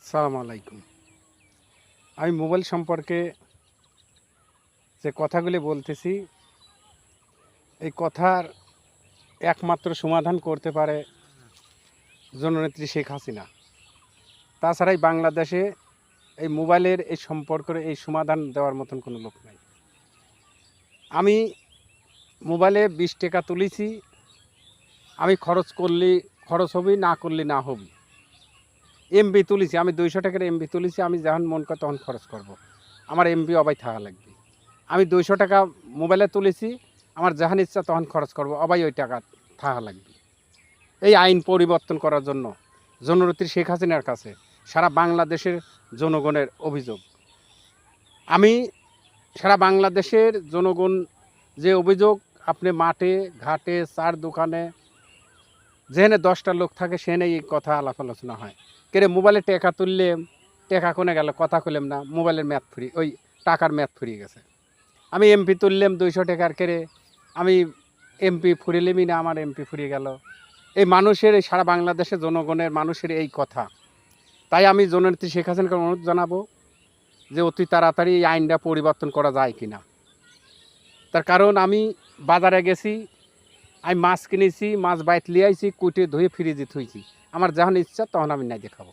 আসসালামু আলাইকুম। আমি মোবাইল সম্পর্কে যে কথাগুলি বলতেছি, এই কথার একমাত্র সমাধান করতে পারে জননেত্রী শেখ হাসিনা। তাছাড়াই বাংলাদেশে এই মোবাইলের এই সম্পর্কের এই সমাধান দেওয়ার মতন কোনো লোক নাই। আমি মোবাইলে 20 টাকা তুলেছি, আমি খরচ করলে খরচ হবি, না করলে না হবি। এমবি তুলেছি, আমি 200 টাকার এমবি তুলেছি, আমি যখন মন করে তখন খরচ করব। আমার এমবি অবাই থাকা লাগবে। আমি 200 টাকা মোবাইলে তুলেছি, আমার যখন ইচ্ছা তখন খরচ করব, অবাই ওই টাকা থাকা লাগবে। এই আইন পরিবর্তন করার জন্য জননেত্রী শেখ হাসিনার কাছে সারা বাংলাদেশের জনগণের অভিযোগ। আমি সারা বাংলাদেশের জনগণ যে অভিযোগ, আপনি মাঠে ঘাটে চার দোকানে যেখানে 10টা লোক থাকে সেখানে এই কথা আলাপ আলোচনা হয়। কেরে মোবাইলে টাকা তুললে টাকা কোনে গেল, কথা কইলাম না, মোবাইলের ম্যাথ ফুরি, ওই টাকার ম্যাথ ফুরিয়ে গেছে। আমি এমপি তুললাম 200 টাকার, কেরে আমি এমপি ফুরিলামই না, আমার এমপি ফুরিয়ে গেল। এই মানুষের, এই সারা বাংলাদেশের জনগণের মানুষের এই কথা। তাই আমি জননেত্রী শেখ হাসিনাকে অনুরোধ জানাবো যে অতি তাড়াতাড়ি এই আইনটা পরিবর্তন করা যায় কিনা। তার কারণ আমি বাজারে গেছি, আমি মাছ কিনেছি, মাছ বাইত লিয়ে আইছি, কুটে ধুয়ে ফ্রিজে থুইছি, আমার যখন ইচ্ছা তখন আমি নাই দেখাবো।